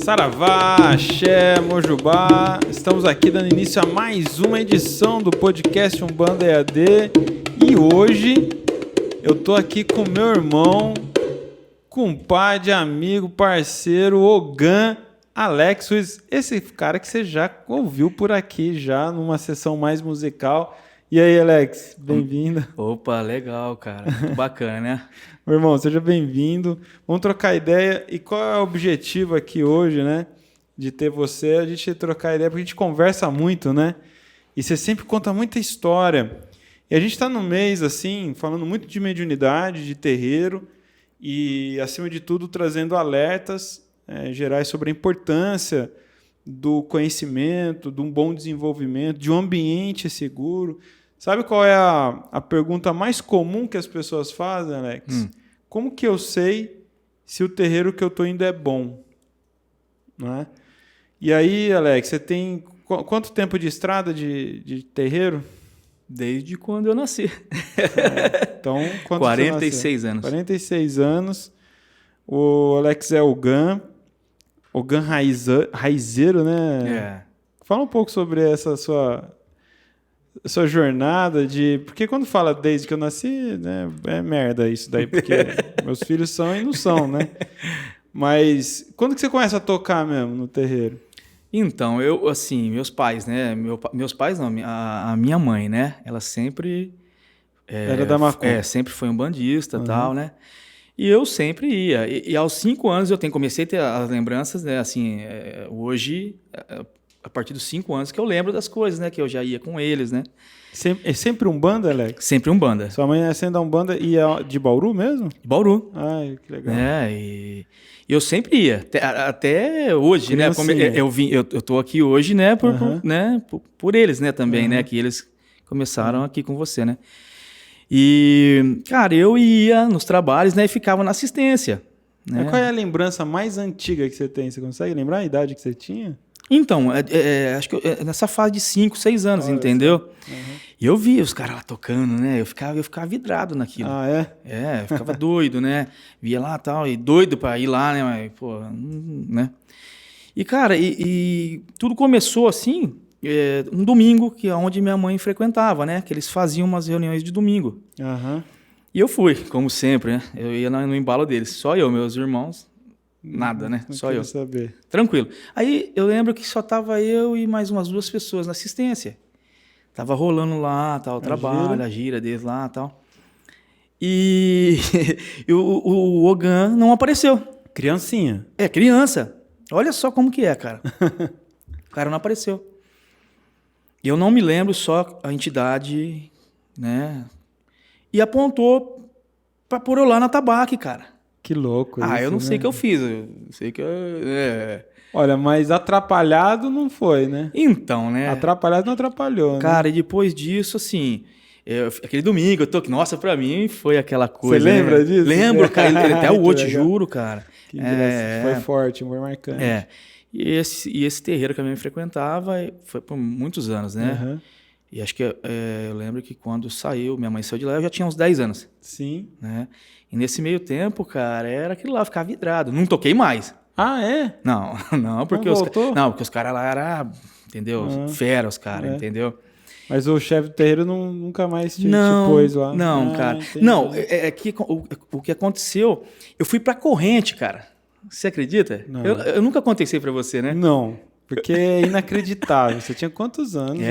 Saravá, Axé, Mojubá, estamos aqui dando início a mais uma edição do podcast Umbanda EAD e hoje eu tô aqui com meu irmão, compadre, amigo, parceiro, Ogan Alexis, esse cara que você já ouviu por aqui já numa sessão mais musical. E aí, Alex, bem-vindo. Opa, legal, cara. Muito bacana, né? Meu irmão, seja bem-vindo. Vamos trocar ideia. E qual é o objetivo aqui hoje, né? De ter você, a gente trocar ideia, porque a gente conversa muito, né? E você sempre conta muita história. E a gente está no mês, assim, falando muito de mediunidade, de terreiro, e, acima de tudo, trazendo alertas gerais sobre a importância do conhecimento, de um bom desenvolvimento, de um ambiente seguro. Sabe qual é a pergunta mais comum que as pessoas fazem, Alex? Como que eu sei se o terreiro que eu estou indo é bom? Não é? E aí, Alex, você tem quanto tempo de estrada de terreiro? Desde quando eu nasci. Então, quanto 46 anos. 46 anos. O Alex é Ogan raizeiro, né? É. Fala um pouco sobre essa sua jornada porque quando fala desde que eu nasci, né, é merda isso daí, porque meus filhos são e não são, né? Mas quando que você começa a tocar mesmo no terreiro? Então, meus pais, né? Meus pais não, a minha mãe, né? Ela sempre... Era da macumba. Sempre foi um bandista e tal, né? E eu sempre ia. E aos 5 anos comecei a ter as lembranças, né? Assim, hoje, a partir dos 5 anos que eu lembro das coisas, né? Que eu já ia com eles, né? É sempre Umbanda, Alex? Sempre Umbanda. Sua mãe é sendo da Umbanda e é de Bauru mesmo? De Bauru. Ai, que legal. E eu sempre ia, até hoje, né? Como eu tô aqui hoje, né? Por eles, né? Também, né? Que eles começaram aqui com você, né? E, cara, eu ia nos trabalhos, né? E ficava na assistência. Né? Qual é a lembrança mais antiga que você tem? Você consegue lembrar a idade que você tinha? Então, acho que nessa fase de 5, 6 anos, entendeu? E eu via os caras lá tocando, né? Eu ficava vidrado naquilo. Ah, é? Eu ficava doido, né? Via lá e tal, e doido pra ir lá, né? Mas, pô, né? E, cara, e tudo começou assim, um domingo, que é onde minha mãe frequentava, né? Que eles faziam umas reuniões de domingo. E eu fui, como sempre, né? Eu ia no embalo deles. Só eu, meus irmãos, nada, né? Não Só eu. Saber. Tranquilo. Aí eu lembro que só tava eu e mais umas 2 pessoas na assistência. Tava rolando lá, tal, o trabalho, a gira deles lá, tal. E o Ogan não apareceu. Criancinha. Criança. Olha só como que é, cara. O cara não apareceu. E eu não me lembro só a entidade, né? E apontou pra pôr eu lá na tabaque, cara. Que louco isso, eu não sei o que eu fiz. Eu sei que Olha, mas atrapalhado não foi, né? Então, né? Atrapalhado não atrapalhou, né? Cara, e depois disso, assim... aquele domingo, nossa, pra mim foi aquela coisa... Você lembra disso? Lembro, cara. Até hoje, te juro, cara. Que foi forte, foi marcante. E esse terreiro que a minha mãe frequentava foi por muitos anos, né? E acho que eu lembro que quando minha mãe saiu de lá, eu já tinha uns 10 anos. Sim. Né? E nesse meio tempo, cara, era aquilo lá, ficar vidrado. Não toquei mais. Ah, é? Não, porque porque os caras lá eram, entendeu? Fera os caras, entendeu? Mas o chefe do terreiro nunca mais te pôs lá? Não, cara. Entendi. Não, que o que aconteceu, eu fui pra corrente, cara. Você acredita? Eu nunca contei isso aí pra você, né? Não, porque é inacreditável. Você tinha quantos anos?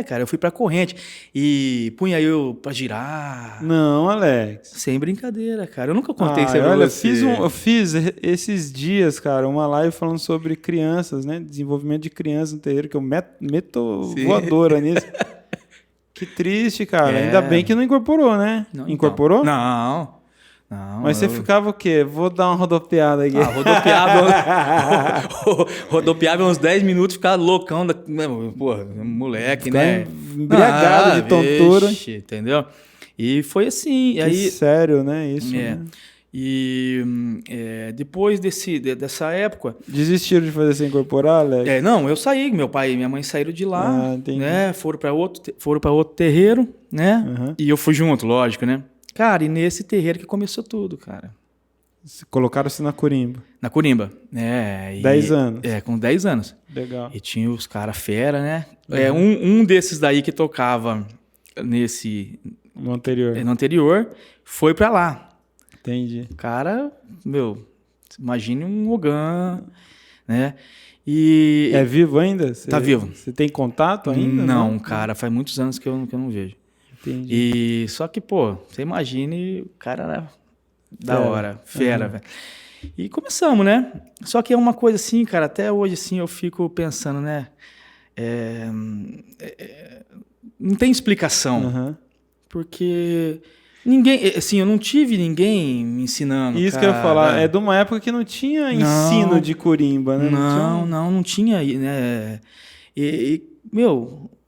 Cara, eu fui pra corrente e punha eu pra girar. Não, Alex. Sem brincadeira, cara. Eu nunca contei isso aí pra você. Eu fiz esses dias, cara, uma live falando sobre crianças, né? Desenvolvimento de crianças no terreiro, que eu meto voadora nisso. Que triste, cara. Ainda bem que não incorporou, né? Não, incorporou? Não. Mas você ficava o quê? Vou dar uma rodopiada aqui. Rodopiava uns 10 minutos, ficava loucão. Porra, moleque, né? Embriagado de tontura. Vixe, entendeu? E foi assim. Que aí, sério, né? Isso. Né? E depois dessa época... Desistiram de fazer sem incorporar, Alex? Não, eu saí. Meu pai e minha mãe saíram de lá, né? Foram para outro terreiro, né? E eu fui junto, lógico, né? Cara, e nesse terreiro que começou tudo, cara. Colocaram-se na Corimba. Na Corimba. 10 anos. Com 10 anos. Legal. E tinha os caras fera, né? Um desses daí que tocava No anterior. no anterior foi pra lá. Entendi. O cara, imagine um Ogan, né? E É vivo ainda? Tá vivo. Você tem contato ainda? Não, cara, faz muitos anos que eu não vejo. Entendi. E só que, você imagine, o cara era da hora, fera, velho. E começamos, né? Só que é uma coisa assim, cara, até hoje assim eu fico pensando, né? Não tem explicação. Uhum. Porque ninguém, assim, eu não tive ninguém me ensinando. Isso cara. que eu ia falar, é de uma época que não tinha ensino de Corimba, né? Não tinha, né?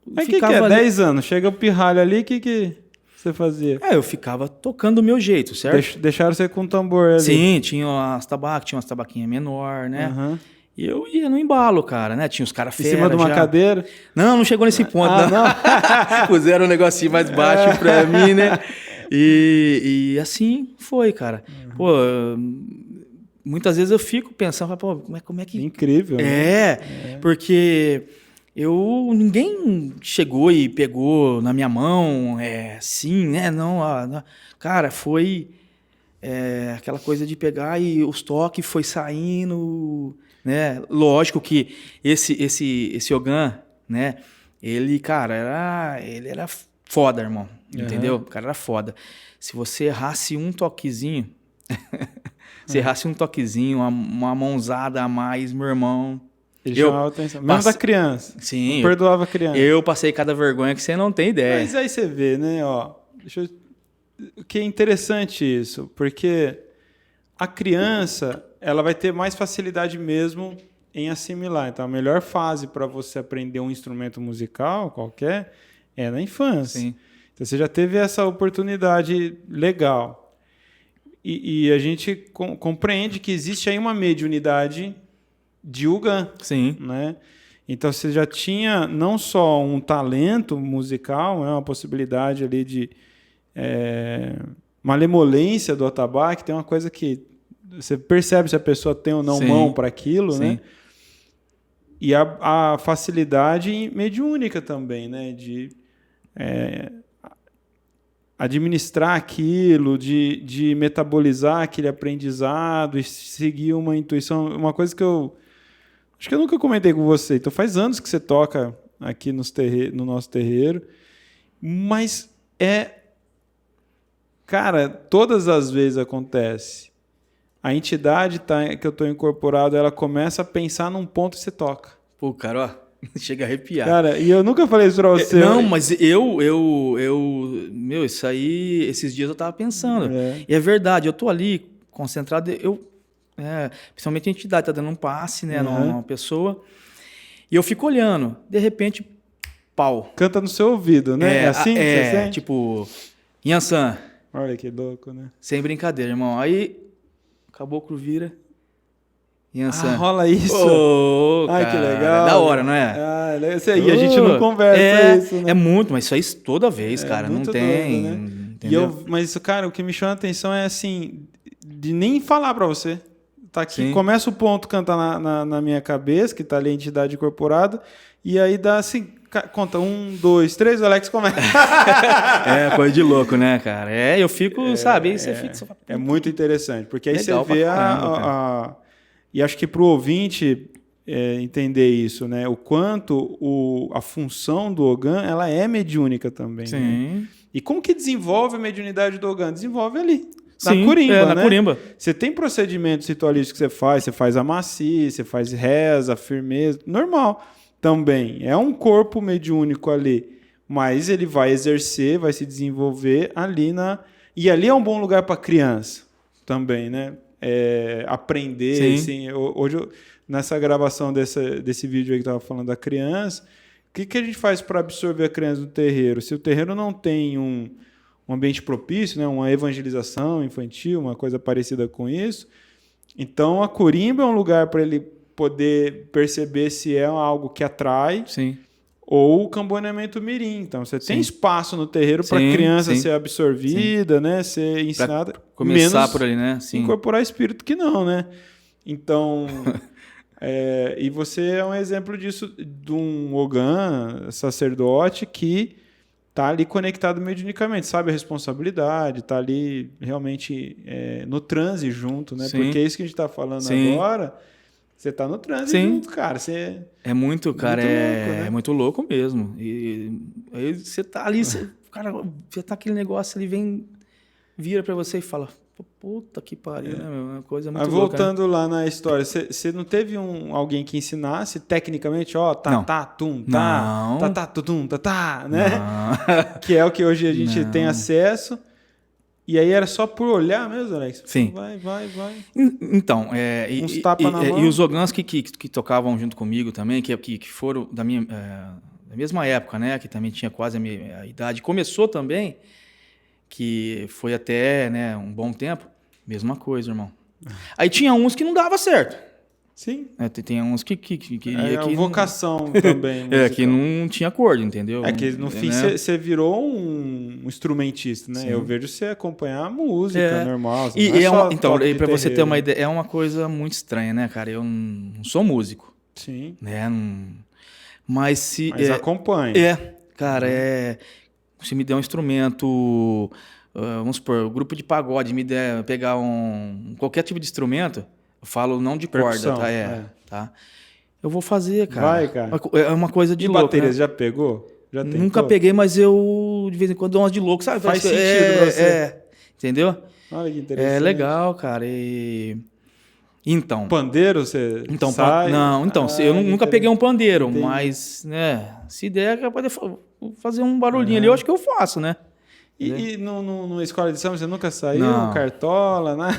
Mas o que é? 10 anos, chega o pirralho ali, o que você fazia? Eu ficava tocando do meu jeito, certo? Deixaram você com um tambor ali? Sim, tinha umas tabaquinhas menor, né? Uhum. E eu ia no embalo, cara, né? Tinha os caras fera. Em cima de uma cadeira? Não chegou nesse ponto. Não. Puseram um negocinho mais baixo pra mim, né? E assim foi, cara. Muitas vezes eu fico pensando, como é que... Incrível. Porque ninguém chegou e pegou na minha mão, assim, né? Não, cara, foi aquela coisa de pegar e os toques foi saindo, né? Lógico que esse Ogan, né? Ele, cara, ele era foda, irmão, entendeu? O cara era foda. Se você errasse um toquezinho, uma mãozada a mais, meu irmão... Ele chamava atenção. Mesmo da criança. Sim. Não perdoava a criança. Eu passei cada vergonha que você não tem ideia. Mas aí você vê, né? Ó, o que é interessante isso, porque a criança ela vai ter mais facilidade mesmo em assimilar. Então, a melhor fase para você aprender um instrumento musical qualquer é na infância. Sim. Então, você já teve essa oportunidade legal. E a gente compreende que existe aí uma mediunidade de Ogan. Sim. Né? Então você já tinha não só um talento musical, né? Uma possibilidade ali de malemolência do atabaque, tem uma coisa que você percebe se a pessoa tem ou não mão para aquilo, né? E a facilidade mediúnica também, né? De administrar aquilo, de metabolizar aquele aprendizado e seguir uma intuição. Uma coisa que acho que eu nunca comentei com você. Então faz anos que você toca aqui no nosso terreiro, mas cara, todas as vezes acontece. A entidade que eu estou incorporado, ela começa a pensar num ponto e você toca. Pô, cara, ó, chega a arrepiar. Cara, e eu nunca falei isso pra você. Não, mas isso aí, esses dias eu tava pensando. E é verdade, eu tô ali concentrado, principalmente a entidade tá dando um passe, né, numa pessoa, e eu fico olhando, de repente, pau. Canta no seu ouvido, né? É assim que você sente? Tipo, Yansan. Olha que louco, né? Sem brincadeira, irmão. Aí, o caboclo vira. Yansan. Rola isso. Ai, que legal. É da hora, não é? E a gente não conversa isso, né? É muito, mas isso aí toda vez, cara. Não tem. Doido, né? Mas, cara, o que me chama a atenção é assim, de nem falar pra você. Tá aqui, começa o ponto cantar na minha cabeça, que tá ali a entidade incorporada, e aí dá assim, conta 1, 2, 3, o Alex começa. Coisa de louco, né, cara? Eu fico, sabe? Aí você fica... É muito interessante, porque aí legal, você vê e acho que pro ouvinte entender isso, né? O quanto a função do Ogan, ela é mediúnica também. Sim. Né? E como que desenvolve a mediunidade do Ogan? Desenvolve ali. Na Corimba, na né? Corimba. Você tem procedimentos ritualísticos que você faz a macia, você faz reza, firmeza, normal também. É um corpo mediúnico ali, mas ele vai exercer, vai se desenvolver ali E ali é um bom lugar para criança também, né? Aprender. Assim, hoje, nessa gravação desse vídeo aí que eu estava falando da criança, o que a gente faz para absorver a criança no terreiro? Se o terreiro não tem um ambiente propício, né, uma evangelização infantil, uma coisa parecida com isso. Então, a Corimba é um lugar para ele poder perceber se é algo que atrai ou o camboneamento mirim. Então, você tem Sim. espaço no terreiro para a Sim, criança sim. ser absorvida, né? Ser ensinada. Começar menos por ali, né? Sim. incorporar espírito que não, né? Então, e você é um exemplo disso, de um Ogã, sacerdote, que está ali conectado mediunicamente, sabe a responsabilidade, está ali realmente no transe junto, né? Sim. Porque é isso que a gente está falando Sim. agora. Você está no transe Sim. junto, cara. Você... É muito, cara, muito louco, né? é muito louco mesmo. E aí você tá ali, cara, você tá aquele negócio, ele vem, vira pra você e fala, puta que pariu, né, meu? É uma coisa muito Mas louca. voltando lá na história, você não teve alguém que ensinasse tecnicamente, ó, tá, tum, tá, Não. tá, tum, tá, né? Não. Que é o que hoje a gente Não. tem acesso. E aí era só por olhar mesmo, Alex? Sim. Vai. Então, Uns tapas na mão. E os Ogãs que tocavam junto comigo também, que foram da mesma época, né? Que também tinha quase a minha idade. Começou também, que foi até, né, um bom tempo. Mesma coisa, irmão. Aí tinha uns que não dava certo. Sim. Tem uns que queria que... vocação também. que não tinha acordo, entendeu? É que no fim você virou um instrumentista, né? Sim. Eu vejo você acompanhar a música normal. Então, para você ter uma ideia, é uma coisa muito estranha, né, cara? Eu não sou músico. Sim. Né? Mas acompanha. Cara, se me der um instrumento, vamos supor, o grupo de pagode me der pegar qualquer tipo de instrumento, eu falo não de percussão, corda, tá? Eu vou fazer, cara. Vai, cara. É uma coisa de e louco, bateria, né? já pegou? Já tentou? Nunca peguei, mas eu de vez em quando dou umas de louco, sabe? Faz sentido pra você. Entendeu? Olha que interessante. É legal, cara. Então. Pandeiro, você sai? Não, então, eu nunca peguei um pandeiro, mas, né, se der, é capaz de fazer um barulhinho ali, eu acho que eu faço, né? E numa escola de samba você nunca saiu? Não. Cartola, né?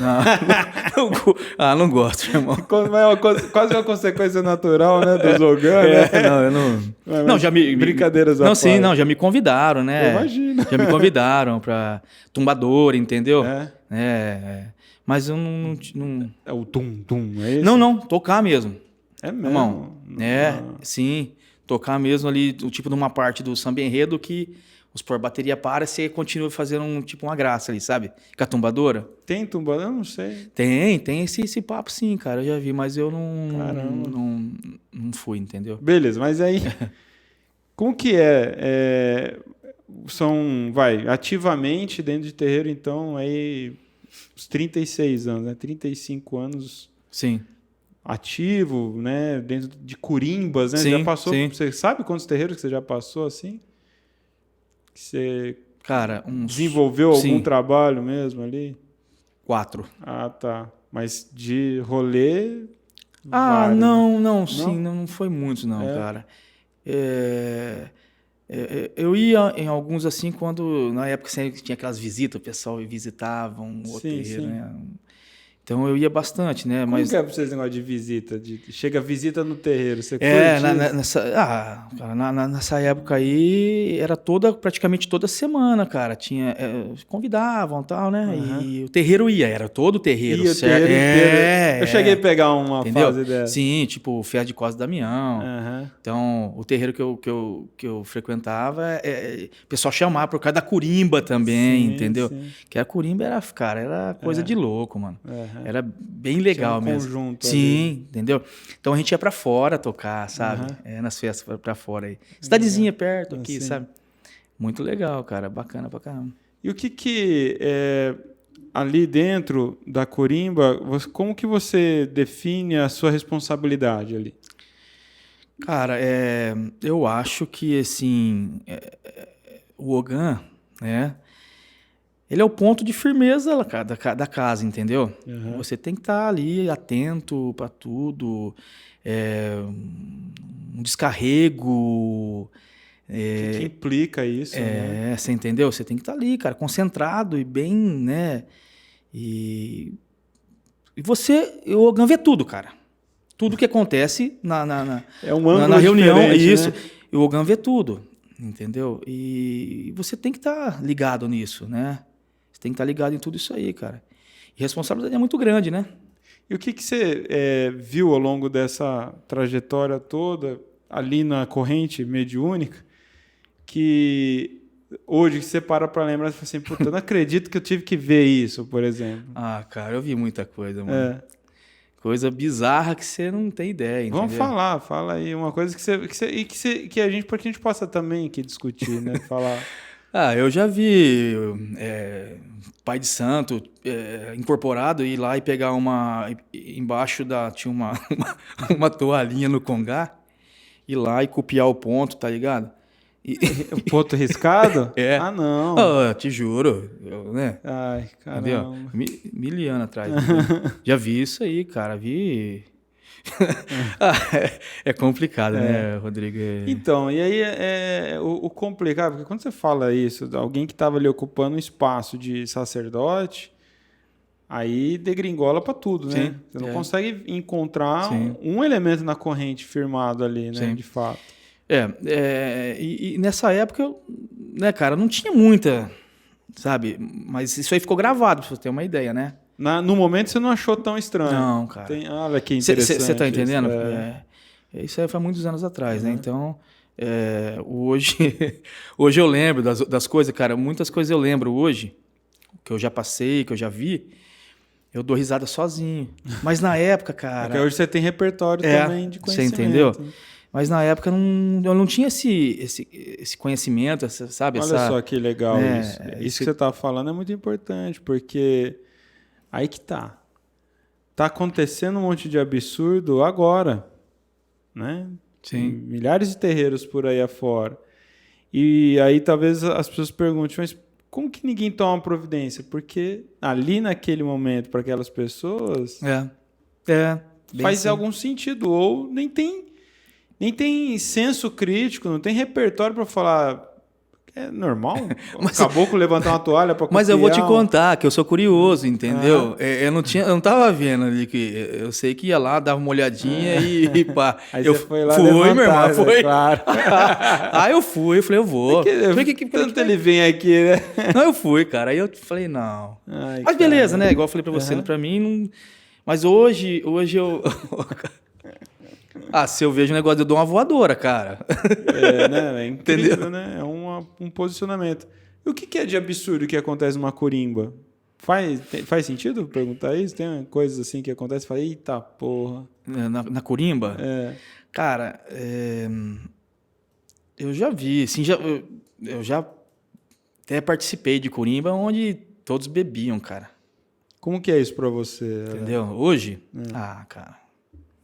Não gosto, irmão. Quase uma consequência natural, né, dos Ogã, né? Eu não... Não, já brincadeiras Não, sim, não, já me convidaram, né? Eu imagino. Já me convidaram pra tumbador, entendeu? Mas eu não... É o tum-tum, é isso? Não, tocar mesmo. É mesmo? Irmão, sim. Tocar mesmo ali, tipo numa parte do samba enredo que... A bateria para, você continua fazendo uma graça ali, sabe? Com a tumbadora. Tem tumbadora? Eu não sei. Tem esse papo sim, cara. Eu já vi, mas eu não fui, entendeu? Beleza, mas aí... como que são, ativamente dentro de terreiro, então, aí... Os 36 anos, né? 35 anos... Sim. Ativo, né? Dentro de curimbas, né? Sim, já passou... sim. Você sabe quantos terreiros que você já passou, assim? Que você desenvolveu algum trabalho mesmo ali? 4. Ah, tá. Mas de rolê... não foi muitos não, cara. Eu ia em alguns assim quando, na época sempre tinha aquelas visitas, o pessoal visitavam o terreiro, né? Então eu ia bastante, né? Como que é pra vocês esse negócio de visita? Chega visita no terreiro, você curte nessa época aí era praticamente toda semana, cara. Convidavam e tal, né? Uhum. E o terreiro era todo o terreiro, certo? Inteiro. Eu cheguei a pegar uma fase dessa. Sim, tipo Festa de Costa Damião. Uhum. Então, o terreiro que eu frequentava, o pessoal chamava por causa da curimba também, entendeu? Sim. Que a curimba era coisa de louco, mano. Uhum. Era bem legal mesmo. Conjunto sim, ali. Entendeu? Então a gente ia pra fora tocar, sabe? Nas festas pra fora aí. Cidadezinha perto aqui, sabe? Muito legal, cara. Bacana pra caramba. E o que ali dentro da curimba, como que você define a sua responsabilidade ali? Cara, eu acho que, assim, o Ogã, né? Ele é o ponto de firmeza da casa, entendeu? Uhum. Você tem que estar ali atento para tudo, um descarrego. O que implica isso? Né? Você entendeu? Você tem que estar ali, cara, concentrado e bem, né? E o Ogã vê tudo, cara. Tudo que acontece na reunião, isso. Né? E o Ogã vê tudo, entendeu? E você tem que estar ligado nisso, né? Você tem que estar ligado em tudo isso aí, cara. E a responsabilidade é muito grande, né? E o que você viu ao longo dessa trajetória toda ali na corrente mediúnica que hoje que você para lembrar e fala assim, puta, eu não acredito que eu tive que ver isso, por exemplo. Ah, cara, eu vi muita coisa, mano. Coisa bizarra que você não tem ideia, Vamos entendeu? fala aí uma coisa que a gente, para que a gente possa também aqui discutir, né? Falar. Ah, eu já vi pai de santo incorporado ir lá e pegar embaixo tinha uma toalhinha no congá, ir lá e copiar o ponto, tá ligado? O ponto riscado? É. Ah, não. Ah, te juro, né? Ai, Entendeu? caramba. Mil anos atrás. Já vi isso aí, cara. Vi. É complicado, né, Rodrigo? Então, e aí o complicado, porque quando você fala isso, alguém que estava ali ocupando um espaço de sacerdote, aí degringola para tudo, né? Sim, Você não consegue encontrar Sim. um elemento na corrente firmado ali, né? Sim. De fato. E nessa época, né, cara, não tinha muita, sabe? Mas isso aí ficou gravado, pra você ter uma ideia, né? No momento você não achou tão estranho. Não, cara. Olha que interessante. Você tá entendendo? Isso. Isso aí foi muitos anos atrás, né? Então, hoje eu lembro das coisas, cara. Muitas coisas eu lembro hoje, que eu já passei, que eu já vi. Eu dou risada sozinho. Mas na época, cara... Porque hoje você tem repertório também de conhecimento. Você entendeu? Mas na época eu não tinha esse conhecimento, sabe? Olha só que legal isso. Isso que você está falando é muito importante, porque aí que tá. Tá acontecendo um monte de absurdo agora, né? Sim. Tem milhares de terreiros por aí afora. E aí talvez as pessoas perguntem, mas como que ninguém toma providência? Porque ali naquele momento, para aquelas pessoas, faz algum sentido. Ou nem tem senso crítico, não tem repertório para falar... É normal? Mas, caboclo levantar uma toalha para copiar... Mas eu vou te contar que eu sou curioso, entendeu? Eu não tava vendo ali que... Eu sei que ia lá, dava uma olhadinha e pá. Aí eu você foi lá fui, meu irmão, foi. Claro. Aí eu fui, eu falei, eu vou. Tanto ele vem aqui, né? Não, eu fui, cara. Aí eu falei, não. Mas beleza, né? Igual eu falei pra você, pra mim não... Mas hoje eu... se eu vejo um negócio, eu dou uma voadora, cara. Né? É incrível, entendeu? Né? É um posicionamento. E o que é de absurdo que acontece numa corimba? Faz sentido perguntar isso? Tem coisas assim que acontecem e fala, eita porra. Na corimba? Cara, eu já vi, assim, eu já até participei de corimba onde todos bebiam, cara. Como que é isso pra você? Entendeu? Hoje? Cara...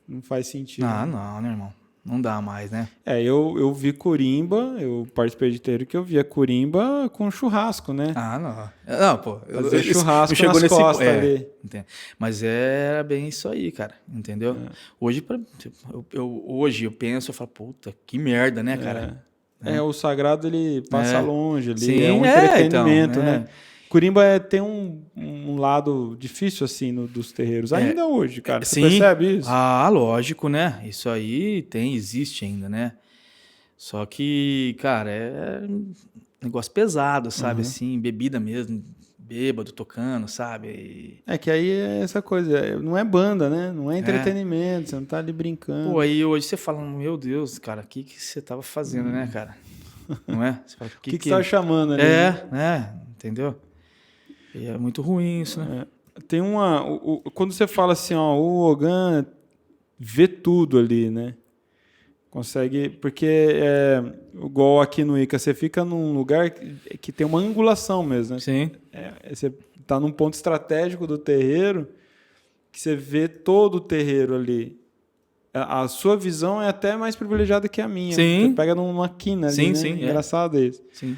Não faz sentido. Não, né, irmão? Não dá mais, né? Eu vi corimba, eu participei de terreiro que eu via corimba com churrasco, né? Não. Não, pô. Fazer churrasco chegou nas costas ali. Mas era bem isso aí, cara. Entendeu? Hoje, hoje eu penso, eu falo, puta, que merda, né, cara? O sagrado, ele passa longe ali. Sim, é um entretenimento, então, né? Corimba tem um lado difícil, assim, dos terreiros. Ainda hoje, cara. Você percebe isso? Lógico, né? Isso aí existe ainda, né? Só que, cara, é um negócio pesado, sabe? Assim, bebida mesmo, bêbado, tocando, sabe? É que aí é essa coisa, não é banda, né? Não é entretenimento, você não tá ali brincando. Pô, aí hoje você fala, meu Deus, cara, o que você tava fazendo, né, cara? Não é? Você fala, o que você tava chamando ali? Entendeu? E é muito ruim isso, né? Tem quando você fala assim, ó, o Ogan vê tudo ali, né? Consegue, porque igual aqui no Ica, você fica num lugar que tem uma angulação mesmo, né? Sim. Você tá num ponto estratégico do terreiro que você vê todo o terreiro ali. A sua visão é até mais privilegiada que a minha. Sim. Você pega numa quina ali, né? Sim. Engraçado isso. Sim.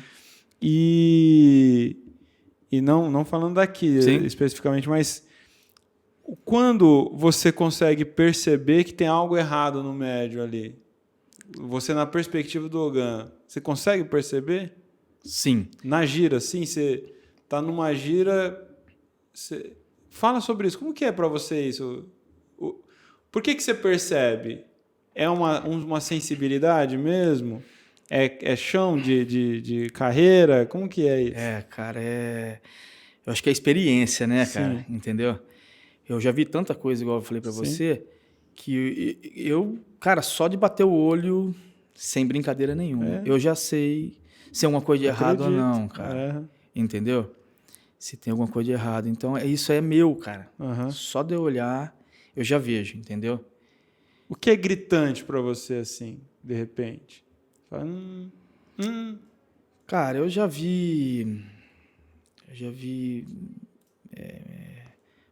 E não falando daqui especificamente, mas quando você consegue perceber que tem algo errado no médio ali, você na perspectiva do Ogan, você consegue perceber? Sim. Na gira, sim, você tá numa gira, fala sobre isso. Como que é para você isso? Por que você percebe? É uma sensibilidade mesmo? É chão de carreira? Como que é isso? Cara, eu acho que é experiência, né, cara? Sim. Entendeu? Eu já vi tanta coisa, igual eu falei pra você, que eu, cara, só de bater o olho, sem brincadeira nenhuma, eu já sei se é alguma coisa de errado ou não, cara. Entendeu? Se tem alguma coisa de errado. Então, isso é meu, cara. Só de eu olhar, eu já vejo, entendeu? O que é gritante pra você, assim, de repente? Fala, Cara, eu já vi...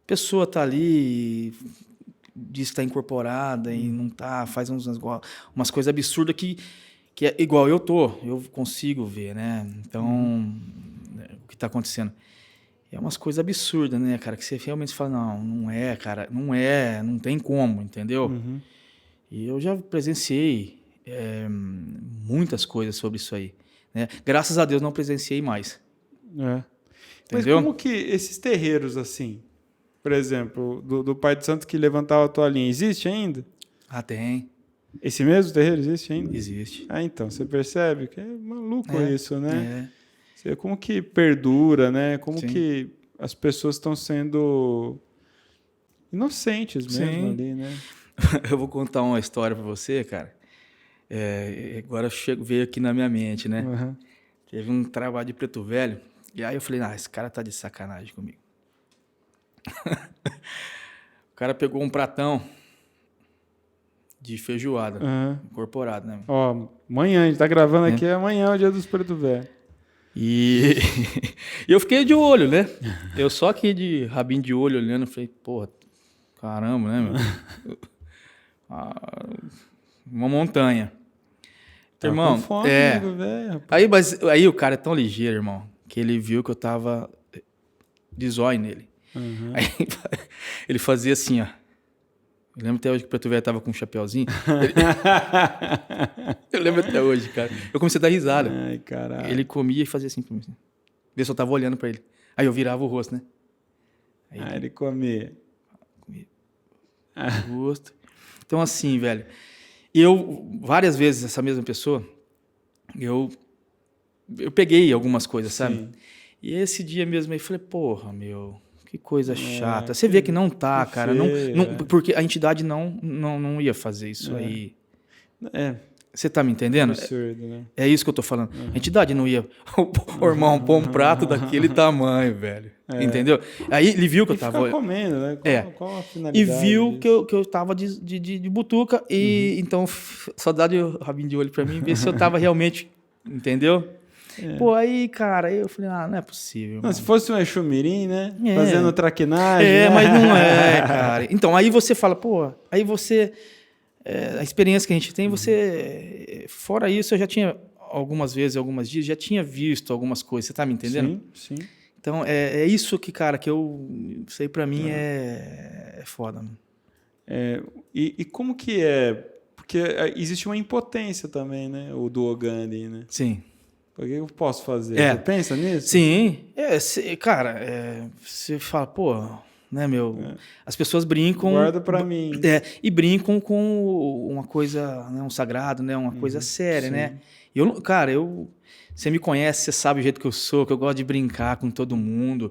pessoa tá ali, diz que tá incorporada e não tá, faz umas coisas absurdas que é igual eu consigo ver, né? Então, o que tá acontecendo? É umas coisas absurdas, né, cara? Que você realmente fala, não é, cara, não tem como, entendeu? E eu já presenciei muitas coisas sobre isso aí, né? Graças a Deus não presenciei mais. Mas como que esses terreiros, assim, por exemplo, do Pai de Santo que levantava a toalhinha, existe ainda? Ah, tem. Esse mesmo terreiro existe ainda? Existe. Então, você percebe que é maluco isso, né? Como que perdura, né? Como que as pessoas estão sendo inocentes mesmo ali, né? Eu vou contar uma história pra você, cara. Agora veio aqui na minha mente, né? Teve um trabalho de Preto Velho, e aí eu falei, esse cara tá de sacanagem comigo. O cara pegou um pratão de feijoada, incorporado, né? Amanhã, a gente tá gravando aqui, amanhã é o dia dos Preto Velho. E eu fiquei de olho, né? Eu só aqui de rabinho de olho olhando, falei, porra, caramba, né, meu? Uma montanha. Tá irmão, com fome, nego, velho. Aí o cara é tão ligeiro, irmão, que ele viu que eu tava de zóio nele. Aí ele fazia assim, ó. Eu lembro até hoje que o Preto Velho tava com um chapéuzinho. Eu lembro até hoje, cara. Eu comecei a dar risada. Ai, caralho. Ele comia e fazia assim pra mim. Ver se eu tava olhando pra ele. Aí eu virava o rosto, né? Aí ele comia. O rosto. Então, assim, velho. Várias vezes, essa mesma pessoa, eu peguei algumas coisas, sabe? E esse dia mesmo aí, eu falei, porra, meu... Que coisa chata. Você vê que não tá, cara. Porque a entidade não ia fazer isso aí. Você tá me entendendo? Absurdo, né? É isso que eu tô falando. A entidade não ia... O irmão pôr um prato daquele tamanho, velho. Entendeu? Aí ele viu que eu tava... comendo, né? Qual a finalidade E viu disso? que eu tava de butuca. E então, só dá o rabinho de olho pra mim, ver se eu tava realmente... Entendeu? Pô, aí, cara, eu falei, não é possível. Não, se fosse um Exu Mirim, né? Fazendo traquinagem. Mas não é, cara. Então, aí você fala, pô, aí você... a experiência que a gente tem, você... Fora isso, eu já tinha, algumas vezes, algumas dias, já tinha visto algumas coisas. Você tá me entendendo? Sim. Então, é isso que, cara, que eu sei pra mim é foda, mano. E como que é? Porque existe uma impotência também, né? O do Ogan ali, né? Sim. O que eu posso fazer? Você pensa nisso? Sim. Cara, você fala, pô, né, meu? As pessoas brincam... Guarda pra mim. E brincam com uma coisa, né, um sagrado, né? Uma coisa séria, né? Você me conhece, você sabe o jeito que eu sou, que eu gosto de brincar com todo mundo,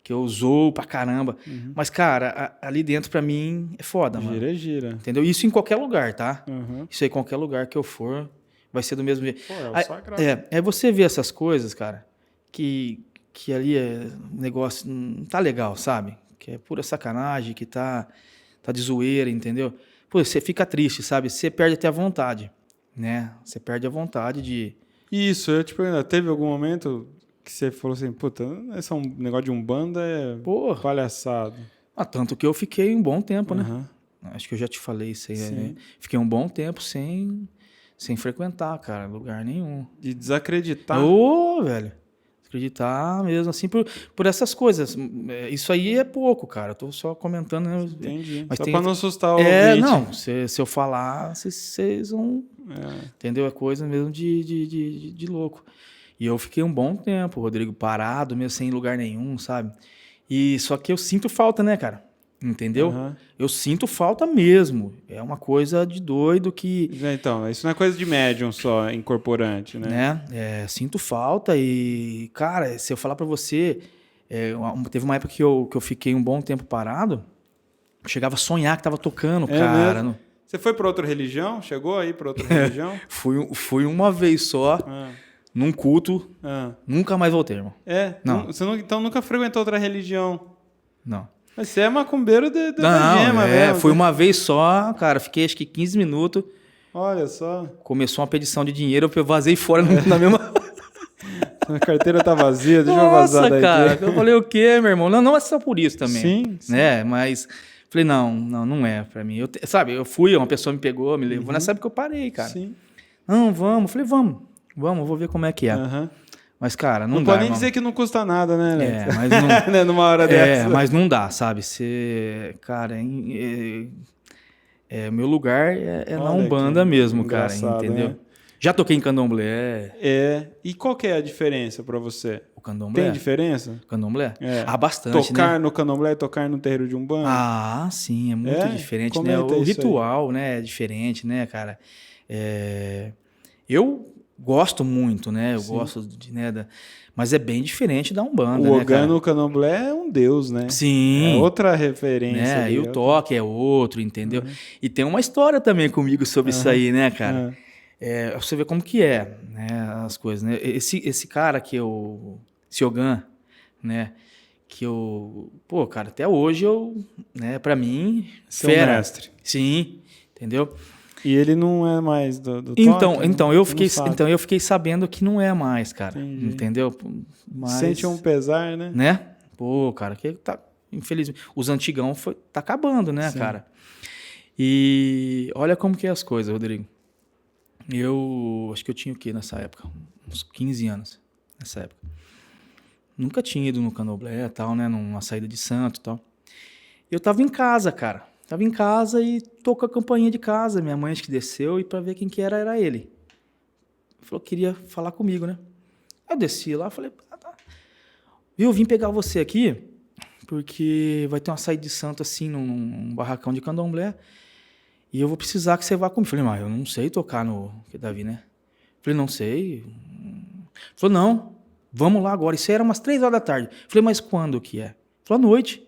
que eu zoo pra caramba. Mas, cara, ali dentro pra mim é foda, mano. Gira. Entendeu? Isso em qualquer lugar, tá? Isso aí, em qualquer lugar que eu for... Vai ser do mesmo jeito. Pô, é o sagrado. Aí você vê essas coisas, cara, que ali o negócio não tá legal, sabe? Que é pura sacanagem, que tá de zoeira, entendeu? Pô, você fica triste, sabe? Você perde até a vontade, né? Você perde a vontade de... Isso, eu te pergunto, teve algum momento que você falou assim, puta, esse é um negócio de Umbanda, palhaçada. Tanto que eu fiquei um bom tempo, né? Acho que eu já te falei isso aí, né? Fiquei um bom tempo sem frequentar, cara, lugar nenhum. De desacreditar. Velho. Desacreditar mesmo, assim, por essas coisas. Isso aí é pouco, cara. Eu tô só comentando, né? Entendi. Mas só pra não assustar o ouvinte. Se eu falar, vocês vão... Entendeu? É coisa mesmo de louco. E eu fiquei um bom tempo, Rodrigo, parado, mesmo sem lugar nenhum, sabe? E só que eu sinto falta, né, cara? Entendeu? Eu sinto falta mesmo. É uma coisa de doido que... Então, isso não é coisa de médium só, incorporante, né? Sinto falta e... Cara, se eu falar pra você... teve uma época que eu fiquei um bom tempo parado chegava a sonhar que tava tocando, É cara. mesmo? Você foi para outra religião? Chegou aí para outra religião? Fui uma vez só, Ah, num culto, ah. nunca mais voltei, irmão. Não. Você então nunca frequentou outra religião? Não. Mas você é macumbeiro da Não, gema mesmo. fui uma vez só, cara, fiquei acho que 15 minutos, Olha só, começou uma petição de dinheiro, eu vazei fora na mesma... a carteira tá vazia, deixa eu vazar daqui. Cara, eu falei, o quê, meu irmão? Não é só por isso também. Sim. Né? Mas falei, não é pra mim. Sabe, eu fui, uma pessoa me pegou, me levou, nessa época eu parei, cara. Sim. Não, vamos. Falei, vamos, vou ver como é que é. Aham. Mas, cara, não Não dá, pode nem irmão. dizer que não custa nada, né, Alex? Mas não... Né, numa hora dessa. mas não dá, sabe? Você, cara, meu lugar é na Olha Umbanda que mesmo, cara, engraçado, entendeu? né? Já toquei em candomblé. E qual que é a diferença pra você? O candomblé? Tem diferença? Candomblé? É. Ah, bastante, Tocar né? no candomblé e tocar no terreiro de Umbanda? Ah, sim, é muito diferente, né? Comenta O isso ritual, né, é diferente, né, cara? Eu gosto muito, né? Eu gosto de, né, mas é bem diferente da Umbanda, O né, cara? Ogã no candomblé é um deus, né? Sim. É outra referência. Né? ali, E o toque é outro, entendeu? E tem uma história também comigo sobre isso aí, né, cara? Você vê como que é, né, as coisas, né? Esse cara que esse Ogã, né? Pô, cara, até hoje né, pra mim, Seu fera. mestre. Sim, entendeu? E ele não é mais do toque? Então eu Você não sabe. fiquei sabendo que não é mais, cara. Entendi. Entendeu? Mas, Sente um pesar, né? né? Pô, cara, que tá, infelizmente, os antigão tá acabando, né, Sim. cara? E olha como que é as coisas, Rodrigo. Eu acho que eu tinha o quê nessa época? Uns 15 anos, nessa época. Nunca tinha ido no candomblé e tal, né? Numa saída de santo e tal. Eu tava em casa, cara. Tava em casa e tocou a campainha de casa. Minha mãe acho que desceu e pra ver quem que era ele. Falou que queria falar comigo, né? Eu desci lá, falei, tá. Viu, eu vim pegar você aqui porque vai ter uma saída de santo assim num barracão de candomblé e eu vou precisar que você vá comigo. Falei, mas eu não sei tocar no... Davi, né? Falei, não sei. Falou, não, vamos lá agora. Isso aí era umas 3 horas da tarde. Falei, mas quando que é? Falou, à noite.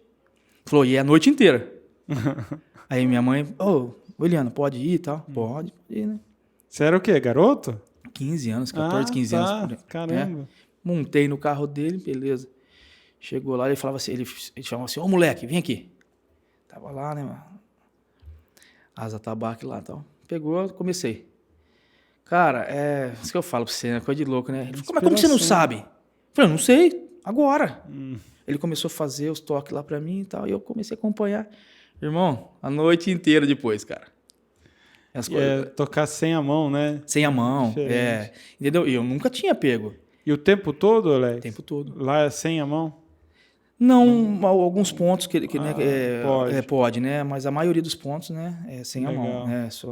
Falou, e é a noite inteira. Aí minha mãe, Eliana, pode ir e tal? Pode ir, né? Você era o quê? Garoto? 15 anos, 14, 15 anos. Caramba. Montei no carro dele, beleza. Chegou lá, ele falava assim, ele chamava assim, ô moleque, vem aqui. Tava lá, né, mano? Asa tabaque lá e tal. Pegou, comecei. Cara, isso que eu falo pra você, né? Coisa de louco, né? Ele falou, mas como você não sabe? Eu falei, não sei, agora. Ele começou a fazer os toques lá pra mim e tal, e eu comecei a acompanhar. Irmão, a noite inteira depois, cara. Tocar sem a mão, né? Sem a mão, Diferente. entendeu? E eu nunca tinha pego. E o tempo todo, Alex? O tempo todo. Lá é sem a mão? Não, alguns pontos que né, pode, né? Mas a maioria dos pontos, né, é sem a Legal. mão, né? Só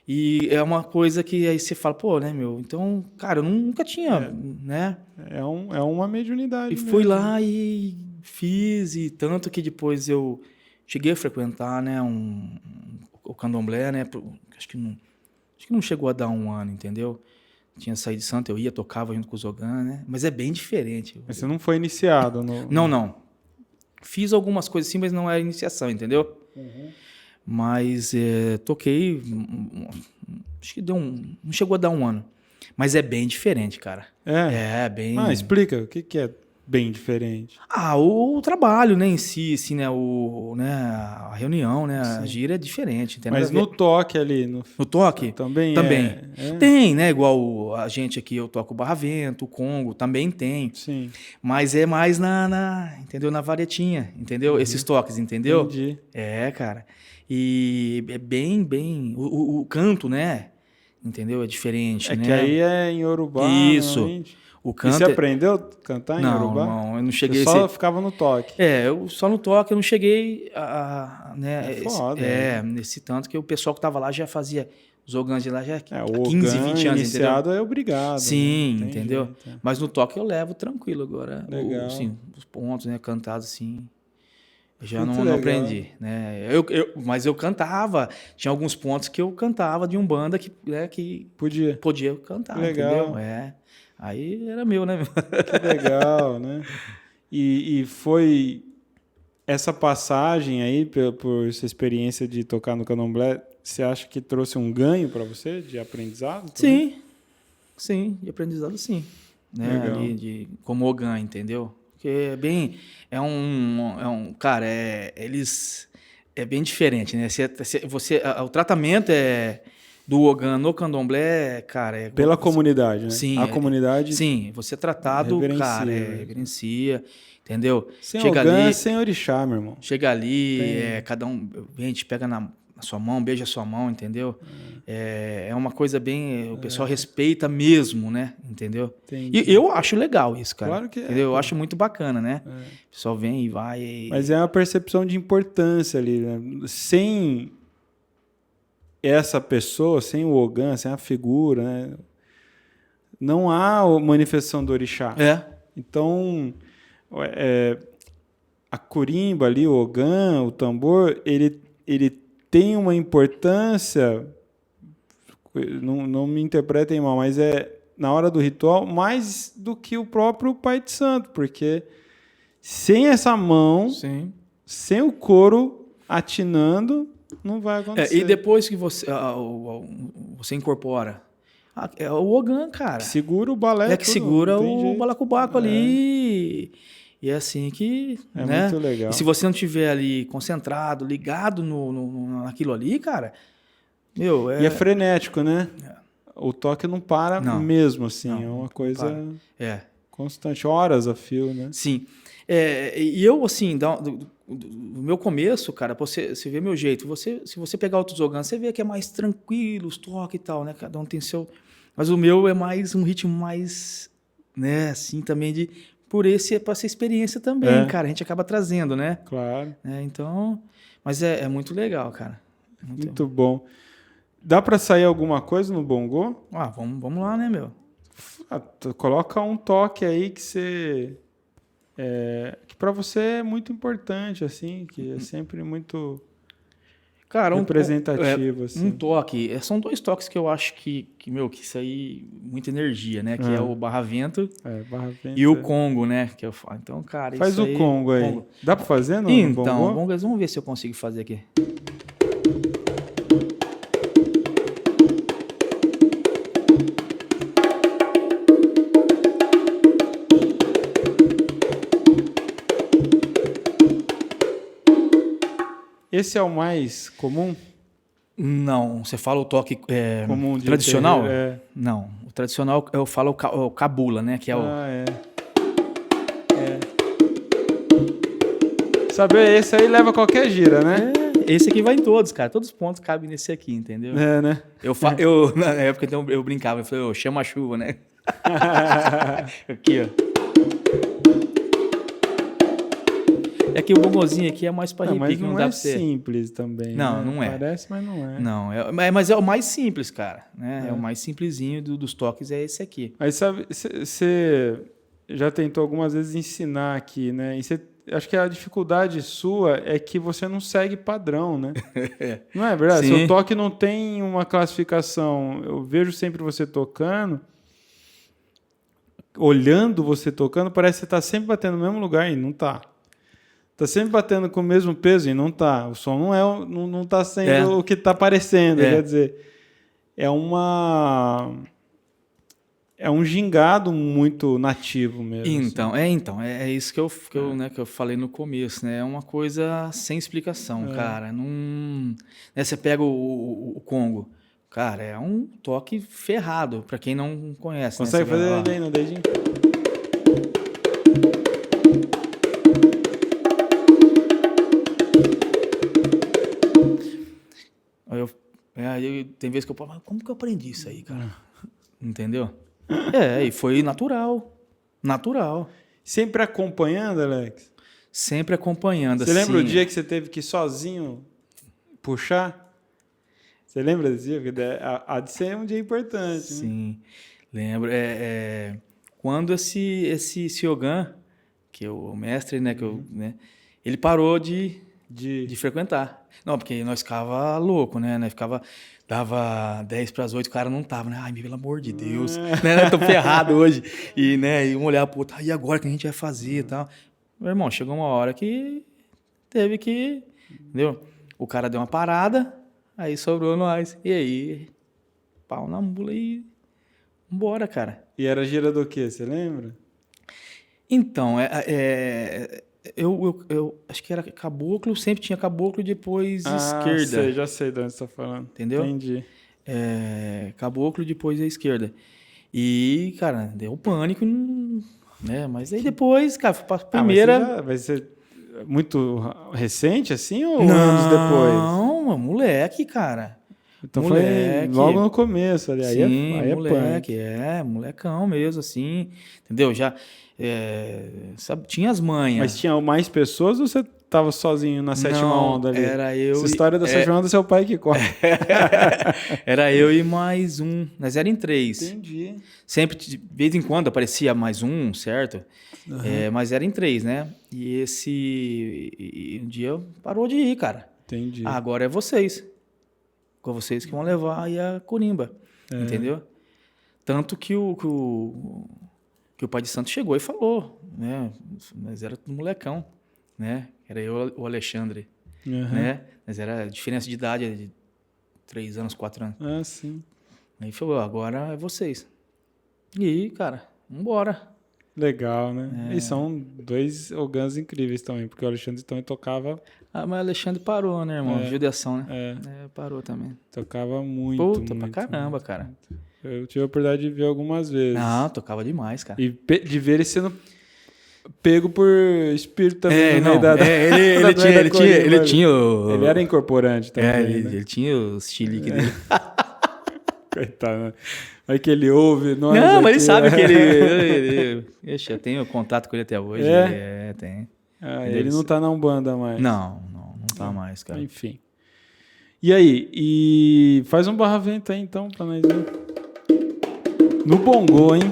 E é uma coisa que aí você fala, pô, né, meu? Então, cara, eu nunca tinha, né? É uma mediunidade E mesmo. fui lá e fiz, e tanto que depois eu cheguei a frequentar, né, o candomblé, né? Acho que não chegou a dar 1 ano, entendeu? Tinha saído de santo, eu ia, tocava junto com os Ogã, né? Mas é bem diferente. Mas você não foi iniciado no... Não. Fiz algumas coisas assim, mas não era iniciação, entendeu? Mas toquei, acho que não chegou a dar 1 ano. Mas é bem diferente, cara. É bem... explica, o que é bem diferente? O trabalho, né, em si, assim, né, a reunião, né, a gira é diferente. Entendeu? Mas no toque ali... No toque? Também. Tem, né, igual a gente aqui, eu toco o barra-vento, o congo, também tem. Sim. Mas é mais entendeu, na varetinha, entendeu? Esses toques, entendeu? Entendi. Cara. E é bem... O canto, né, entendeu? É diferente, né? Que aí é em Yorubá. Isso. Normalmente. O canto e você aprendeu a cantar em Yorubá? Não, eu não cheguei você só ficava no toque. eu só no toque, eu não cheguei né, foda, nesse tanto que o pessoal que tava lá já fazia os Ogãs de lá já há o 15, 20 anos, iniciado entendeu? É obrigado. Sim, né? entendeu? Jeito. Mas no toque eu levo tranquilo agora. Legal. Os pontos, né, cantados assim, eu já Muito não legal. aprendi, né? Mas eu cantava, tinha alguns pontos que eu cantava de Umbanda que podia cantar, legal. entendeu? Aí era meu, né? Que legal, né? E foi essa passagem aí, por essa experiência de tocar no candomblé, você acha que trouxe um ganho para você de aprendizado? Sim, sim, de aprendizado sim. Né? Legal. Ali como Ogan, entendeu? Porque cara, eles é bem diferente, né? O tratamento do Ogan no candomblé, cara, Pela comunidade, né? Sim, A comunidade sim, você é tratado, reverencia, cara, né? reverencia, entendeu? Sem Chega Ogã, ali, sem orixá, meu irmão. chega ali, Tem. cada um, a gente pega na sua mão, beija a sua mão, entendeu? É uma coisa bem, o pessoal respeita mesmo, né? Entendeu? Entendi. E eu acho legal isso, cara. Claro que é, entendeu? Eu pô. acho muito bacana, né? O pessoal vem e vai. Mas é uma percepção de importância ali, né? Sem essa pessoa, sem o Ogã, sem a figura, né? Não há manifestação do orixá. Então, a curimba ali, o Ogã, o tambor, ele tem uma importância, não me interpretem mal, mas na hora do ritual, mais do que o próprio Pai de Santo, porque sem essa mão, Sim. sem o couro atinando, não vai acontecer. E depois que você incorpora, é o Ogã, cara. Que segura o balé. Que segura o balacobaco ali. E é assim que... É né? muito legal. E se você não estiver ali concentrado, ligado naquilo ali, cara... Meu, E é frenético, né? O toque não para mesmo, assim. Não, é uma coisa constante. Horas a fio, né? Sim. E eu, assim, do meu começo, cara, você vê meu jeito. Se você pegar outros Ogãs, você vê que é mais tranquilo, os toques e tal, né? Cada um tem seu... Mas o meu é mais um ritmo mais, né, assim, também por essa experiência também, cara. A gente acaba trazendo, né? Claro. Então, mas é muito legal, cara. Muito bom. Dá para sair alguma coisa no bongô? Vamos lá, né, meu? Coloca um toque aí que você... que para você é muito importante, assim, que é sempre muito... Cara, representativo, assim. Um toque. São 2 toques que eu acho que isso aí, muita energia, né? Que é o barra-vento e o congo, né? Que eu falo. Então, cara, faz isso o aí, congo aí. Dá pra fazer no Então, bongô? vamos ver se eu consigo fazer aqui. Esse é o mais comum? Não, você fala o toque comum tradicional? Terreiro, Não, o tradicional eu falo o cabula, né? Que é Saber esse aí leva qualquer gira, né? Esse aqui vai em todos, cara. Todos os pontos cabem nesse aqui, entendeu? Né? Na época então, eu brincava, eu falei, chama a chuva, né? Aqui, ó. É que o bongozinho aqui é mais para repique, mas não não dá é pra ser. simples também. Não, né? não é. Parece, mas não é. Não, mas é o mais simples, cara. Né? É o mais simplesinho dos toques, é esse aqui. Mas sabe, você já tentou algumas vezes ensinar aqui, né? E acho que a dificuldade sua é que você não segue padrão, né? Não é verdade? Sim. Seu toque não tem uma classificação. Eu vejo sempre você tocando, olhando você tocando, parece que você está sempre batendo no mesmo lugar e não está. Está sempre batendo com o mesmo peso e não está. O som não está sendo o que está parecendo. Quer dizer, é um gingado muito nativo mesmo. Então, assim. é isso que eu falei no começo, né? É uma coisa sem explicação, cara. Não, né, você pega o congo, cara, é um toque ferrado, para quem não conhece. Consegue né? fazer aí no dedinho? Tem vezes que eu falo, mas como que eu aprendi isso aí, cara? Entendeu? E foi natural. Natural. Sempre acompanhando, Alex? Sempre acompanhando. Você lembra o dia que você teve que ir sozinho puxar? Você lembra desse dia? Porque há de ser um dia importante. Sim, né? Lembro. Quando esse Ogã, que é o mestre, né, ele parou de frequentar. Não, porque nós ficava louco, né? Dava 7:50, o cara não tava, né? Ai, pelo amor de Deus, né? Tô ferrado hoje. E um olhar pro outro, e agora que a gente vai fazer e tal? Meu irmão, chegou uma hora que teve que, entendeu? O cara deu uma parada, aí sobrou nós. E aí, pau na mula e vambora, cara. E era gira do quê? Você lembra? Então, eu acho que era caboclo, sempre tinha caboclo e depois esquerda. Sei, já sei de onde você tá falando. Entendeu? Entendi. Caboclo, depois a esquerda. E, cara, deu pânico, né? Mas aí depois, cara, foi pra primeira... Vai ser muito recente, assim, ou anos depois? Não, moleque, cara. Então moleque. foi logo no começo ali. Sim, aí moleque, molecão mesmo, assim. Entendeu? Já, sabe, tinha as manhas. Mas tinha mais pessoas ou você tava sozinho na sétima onda ali? Era eu. Essa história da sétima onda é seu pai que corre. Era eu e mais um. Nós era em 3. Entendi. Sempre, de vez em quando, aparecia mais um, certo? Mas era em 3, né? E um dia parou de ir, cara. Entendi. Agora é vocês. Com vocês que vão levar aí a corimba. Entendeu? Tanto que o pai de santo chegou e falou, né? Nós era tudo molecão, né? Era eu o Alexandre, né? Mas era diferença de idade de 3 anos, 4 anos. Ah, sim. Aí falou, agora é vocês. E aí, cara, vambora. Legal, né? E são 2 orgãs incríveis também, porque o Alexandre também tocava... Ah, mas o Alexandre parou, né, irmão? Judiação, né? Parou também. Tocava muito, Puta, muito, pra caramba, muito, cara. muito. Eu tive a oportunidade de ver algumas vezes. Não, tocava demais, cara. E de ver ele sendo pego por espírito também no não, meio da... ele tinha o... Ele era incorporante também, ele tinha o chilique dele. Coitado, né? Aí que ele ouve... Não, mas ele sabe que ele... Ixi, eu tenho contato com ele até hoje. Tem. Ele não tá na Umbanda mais. Não tá mais, cara. Enfim. E aí? E faz um barra-vento aí, então, pra nós ver. No bongô, hein?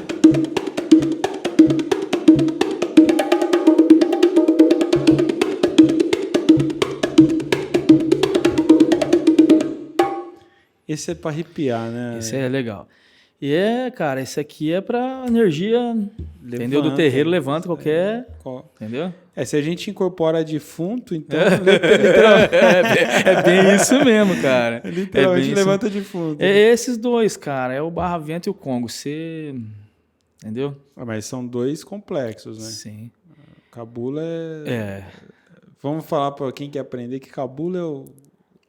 Esse é pra arrepiar, né? Esse é legal. E cara, esse aqui é pra energia, entendeu? Do terreiro, levanta qualquer... Entendeu? Se a gente incorpora defunto, então... É bem isso mesmo, cara. Literalmente levanta defunto. Esses dois, cara, é o barra-vento e o Congo. Você... Entendeu? Mas são 2 complexos, né? Sim. Cabula Vamos falar pra quem quer aprender que cabula é o...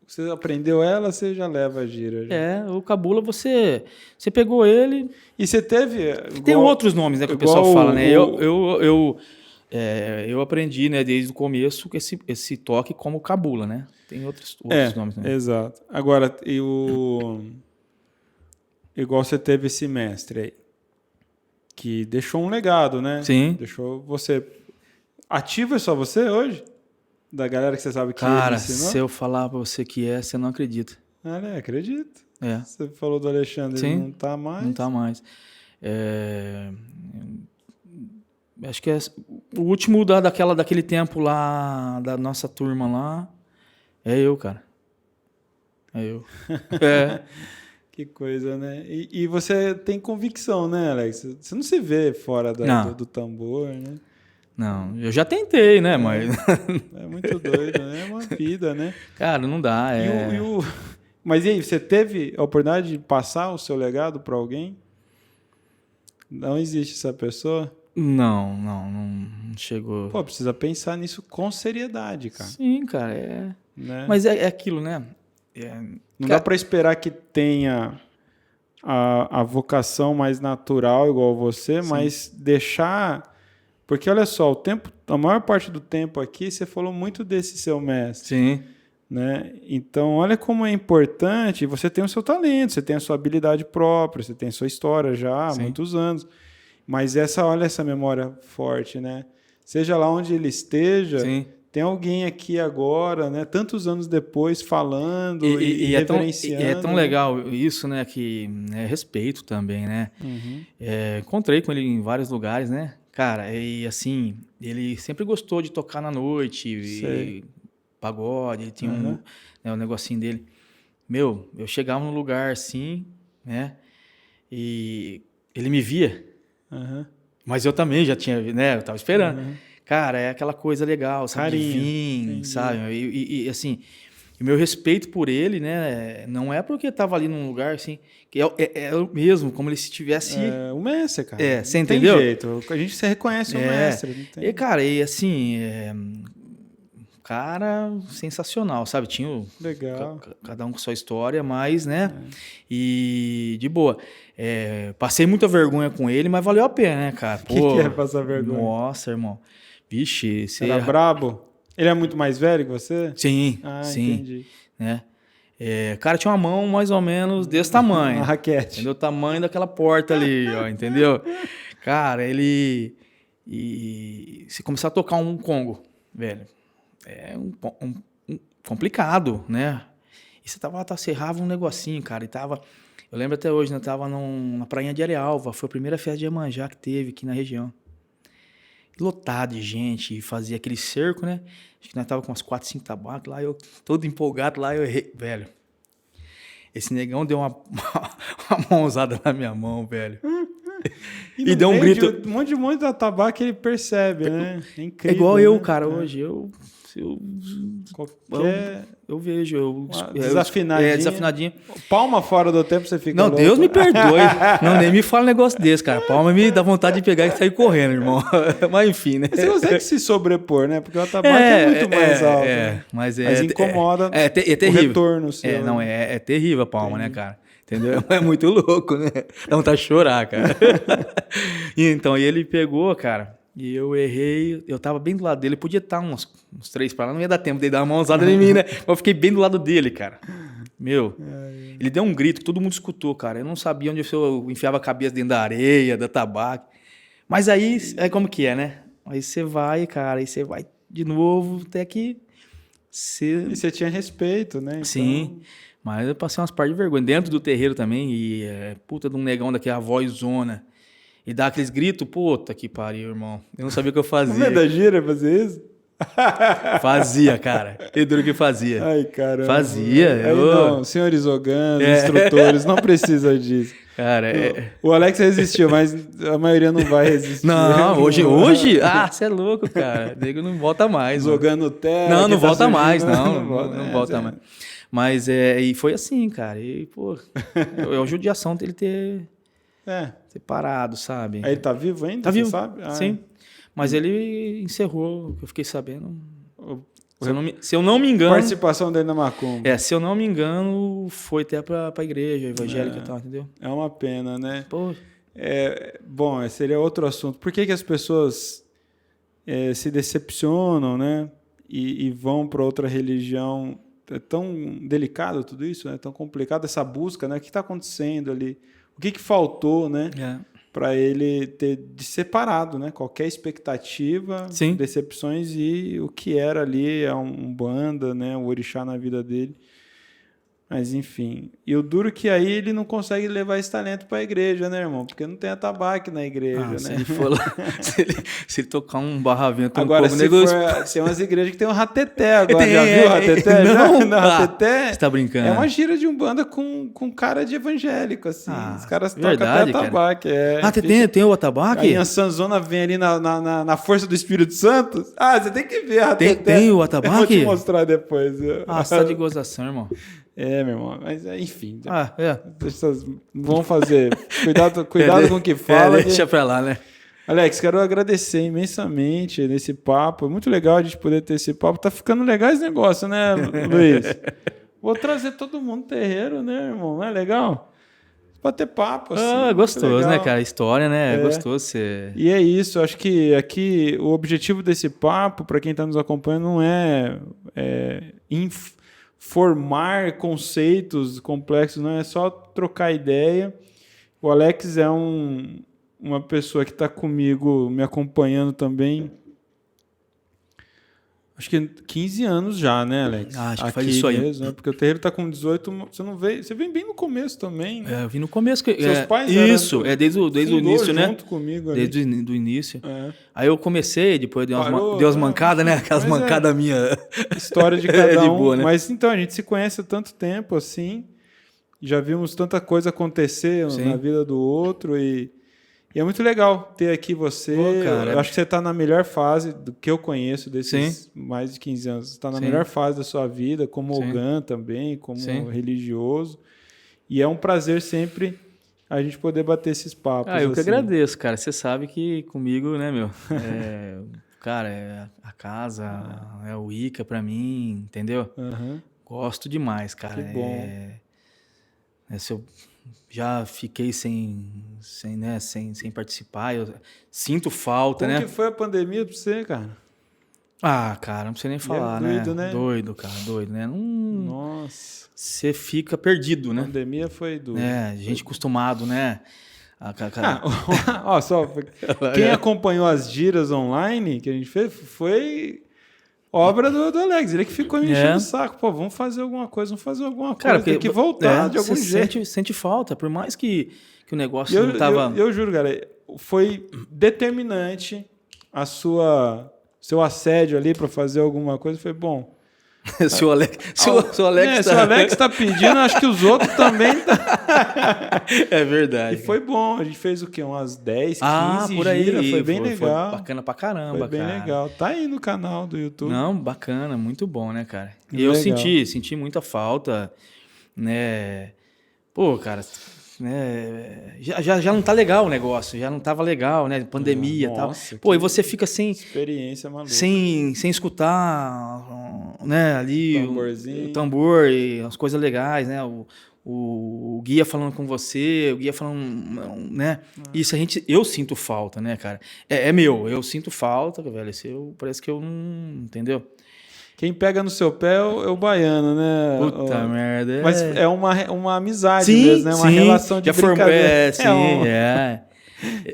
Você aprendeu ela, você já leva a gira. Já. O cabula, você pegou ele... E você teve... Tem outros nomes, né, que o pessoal fala, né? Eu aprendi, né, desde o começo esse toque como cabula, né? Tem outros nomes, né? Exato. Agora, igual você teve esse mestre aí, que deixou um legado, né? Sim. Deixou você... Ativo é só você hoje? Da galera que você sabe que cara, ele ensinou? Se eu falar pra você que você não acredita. Acredito. Você falou do Alexandre, Sim, ele não tá mais? Não tá mais. Acho que o último daquele tempo lá, da nossa turma lá, é eu, cara. É eu. Que coisa, né? E você tem convicção, né, Alex? Você não se vê fora do tambor, né? Não, eu já tentei, né, mas... É muito doido, né? É uma vida, né? Cara, não dá, Mas e aí, você teve a oportunidade de passar o seu legado para alguém? Não existe essa pessoa? Não chegou. Pô, precisa pensar nisso com seriedade, cara. Sim, cara, Né? Mas é aquilo, né? Não dá para esperar que tenha a vocação mais natural igual você, sim, mas deixar... Porque olha só, a maior parte do tempo aqui você falou muito desse seu mestre. Sim. Né? Então, olha como é importante. Você tem o seu talento, você tem a sua habilidade própria, você tem a sua história já há muitos anos. Mas olha essa memória forte, né? Seja lá onde ele esteja, sim, tem alguém aqui agora, né? Tantos anos depois, falando e reverenciando. É tão legal isso, né? Que é respeito também, né? Uhum. Encontrei com ele em vários lugares, né? Cara, e assim, ele sempre gostou de tocar na noite, e pagode, ele tinha um negocinho dele. Meu, eu chegava num lugar assim, né? E ele me via, mas eu também já tinha, né? Eu tava esperando. Cara, é aquela coisa legal, sabe? Carinho, De vir, entendi. sabe? E assim, o meu respeito por ele, né? Não é porque tava ali num lugar assim, que é o mesmo, como ele se tivesse. É o mestre, cara. Você Não tem entendeu? jeito. A gente se reconhece o mestre. Não tem... E, cara, e assim, cara sensacional, sabe? Tinha Legal. cada um com sua história, mas, né? E de boa. Passei muita vergonha com ele, mas valeu a pena, né, cara? O que é passar vergonha? Nossa, irmão. Vixe, você... Era brabo? Ele é muito mais velho que você? Sim, Ah, sim. entendi. Né? Cara, tinha uma mão mais ou menos desse tamanho. Uma raquete. Entendeu? O tamanho daquela porta ali, ó, entendeu? Cara, ele... E se começar a tocar um congo, velho, é complicado, né? E você tava lá, você errava um negocinho, cara, e tava... Eu lembro até hoje, né? Tava na prainha de Arealva, foi a primeira festa de Iemanjá que teve aqui na região. Lotado de gente, e fazia aquele cerco, né? Acho que nós tava com umas 4, 5 tabacos lá, eu todo empolgado lá, eu errei. Velho, esse negão deu uma mãozada na minha mão, velho. E deu um grito. Um monte de tabaco ele percebe, né? É incrível. É igual eu, né? cara, hoje. Eu vejo. Desafinadinho. Desafinadinho. Palma fora do tempo você fica Não, louco. Deus me perdoe. Não, nem me fala um negócio desse, cara. Palma me dá vontade de pegar e sair correndo, irmão. Mas enfim, né? Você consegue se sobrepor, né? Porque o tabaco é muito mais alto. Né? Mas incomoda é terrível. o retorno seu. Não, é terrível a palma, né, cara? Entendeu? É muito louco, né? Dá vontade de chorar, cara. Então, e ele pegou, cara, e eu errei. Eu tava bem do lado dele. Podia estar uns 3 para lá, não ia dar tempo de dar uma mãozada em mim, né? Mas eu fiquei bem do lado dele, cara. Meu, ele deu um grito que todo mundo escutou, cara. Eu não sabia onde eu enfiava a cabeça dentro da areia, da tabaco. Mas aí como que é, né? Aí você vai, cara, aí você vai de novo, até que E você tinha respeito, né? Então... Sim. Mas eu passei umas partes de vergonha. Dentro do terreiro também, e puta de um negão daqui, a vozona. E dá aqueles gritos, puta que pariu, irmão. Eu não sabia o que eu fazia. Não é da gira fazer isso? Fazia, cara. E duro que fazia. Ai, caramba. Fazia. Aí não, senhores Ogãs, instrutores, não precisa disso. Cara, O Alex resistiu, mas a maioria não vai resistir. Não, hoje? Você é louco, cara. Nego não volta mais. Jogando terra. Não volta mais, não volta é. mais. Mas e foi assim, cara. E, pô, é a judiação dele ter parado, sabe? Aí ele tá vivo ainda? Tá vivo, sabe? sim. Mas ele encerrou, eu fiquei sabendo. Se eu não me engano... Participação dele na Macumba. Se eu não me engano, foi até pra igreja evangélica e tal, entendeu? É uma pena, né? Pô. Bom, seria outro assunto. Por que as pessoas se decepcionam, né? E vão para outra religião? É tão delicado tudo isso, né? Tão complicado essa busca, né? O que está acontecendo ali? O que faltou, né? Para ele ter separado, né? Qualquer expectativa, Sim. decepções e o que era ali a Umbanda, né? O orixá na vida dele. Mas, enfim. E o duro que aí ele não consegue levar esse talento para a igreja, né, irmão? Porque não tem atabaque na igreja, né? Se ele for lá, se ele tocar um barravento, agora, tem umas igrejas que tem um rateté agora. Já viu o rateté? Não, rateté você tá brincando. É uma gira de Umbanda com cara de evangélico, assim. Os caras tocam até atabaque. Tem o atabaque? Aí a Sanzona vem ali na força do Espírito Santo. Você tem que ver a rateté. Tem o atabaque? Eu vou te mostrar depois. Você tá de gozação, irmão. Meu irmão, mas enfim. Vocês vão fazer. Cuidado com o que fala. Deixa pra lá, né? Alex, quero agradecer imensamente nesse papo. É muito legal a gente poder ter esse papo. Tá ficando legal esse negócio, né, Luiz? Vou trazer todo mundo no terreiro, né, irmão? Não é legal? Pra ter papo, assim. Gostoso, né, cara? História, né? É gostoso ser... E é isso. Acho que aqui o objetivo desse papo, para quem tá nos acompanhando, não é formar conceitos complexos, não é só trocar ideia. O Alex é uma pessoa que está comigo, me acompanhando também, acho que 15 anos já, né, Alex? Acho que faz isso aí. Mesmo, né? Porque o terreiro está com 18, você não veio, você vem bem no começo também, né? Eu vim no começo. Seus pais isso, desde o início, né? Junto comigo ali. Desde o início. Aí eu comecei, depois dei umas mancadas, né? Aquelas mancadas minhas. História de cada um. Boa, né? Mas então, a gente se conhece há tanto tempo, assim, já vimos tanta coisa acontecer na vida do outro E é muito legal ter aqui você. Pô, cara, eu acho que você está na melhor fase do que eu conheço desses Sim. mais de 15 anos. Você está na Sim. melhor fase da sua vida, como Sim. Ogan também, como Sim. religioso. E é um prazer sempre a gente poder bater esses papos. Eu que assim. agradeço, cara. Você sabe que comigo, né, meu? Cara, a casa, é o Ica pra mim, entendeu? Uhum. Gosto demais, cara. Que bom. Se eu já fiquei sem participar, eu sinto falta, Como né? que foi a pandemia para você, cara? Cara, não precisa nem falar, doido, né? Doido, cara, doido, né? Nossa. Você fica perdido, A né? pandemia foi dura. Gente acostumado, né? Quem acompanhou as giras online que a gente fez foi obra do Alex. Ele que ficou me enchendo o saco. Pô, vamos fazer alguma coisa, Cara, tem que voltar de algum jeito. Sente falta, por mais que o negócio não tava... Eu juro, cara, foi determinante seu assédio ali para fazer alguma coisa. Foi bom. Se o Alex tá pedindo, acho que os outros também É verdade. E foi bom. A gente fez o quê? Umas 10, 15 por aí. giras. Foi bem legal. Foi bacana pra caramba, Foi bem legal. Tá aí no canal do YouTube. Não, bacana. Muito bom, né, cara? E legal. eu senti muita falta, né? Pô, cara... Já não tá legal o negócio, já não tava legal, né? Pandemia e tal. Pô, e você fica sem... Experiência maluca. Sem escutar, né? Ali o tambor e as coisas legais, né? O guia falando com você, o guia falando, né? Isso eu sinto falta, né, cara? Eu sinto falta, velho. Parece que eu não... Entendeu? Quem pega no seu pé é o baiano, né? Puta merda. Mas é uma amizade mesmo, né? Uma relação de brincadeira.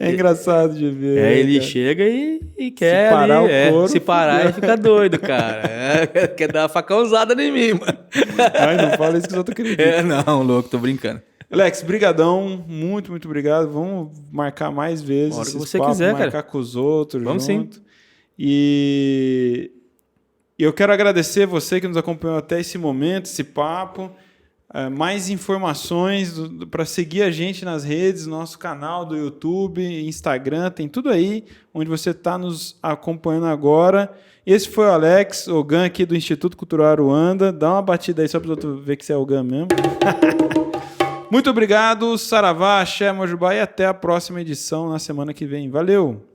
É engraçado de ver. Ele chega e quer. Se parar o couro. Se parar, ele fica doido, cara. Quer dar uma facãozada em mim, mano. Ai, não fala isso que os outros acreditam. Não, louco, tô brincando. Alex, brigadão. Muito, muito obrigado. Vamos marcar mais vezes. Hora que você quiser, cara. Marcar com os outros. Vamos junto. Sim. E eu quero agradecer você que nos acompanhou até esse momento, esse papo. Mais informações para seguir a gente nas redes, nosso canal do YouTube, Instagram, tem tudo aí onde você está nos acompanhando agora. Esse foi o Alex Ogan aqui do Instituto Cultural Aruanda. Dá uma batida aí só para os outros ver que você é Ogan mesmo. Muito obrigado, saravá, axé, mojubá e até a próxima edição na semana que vem. Valeu!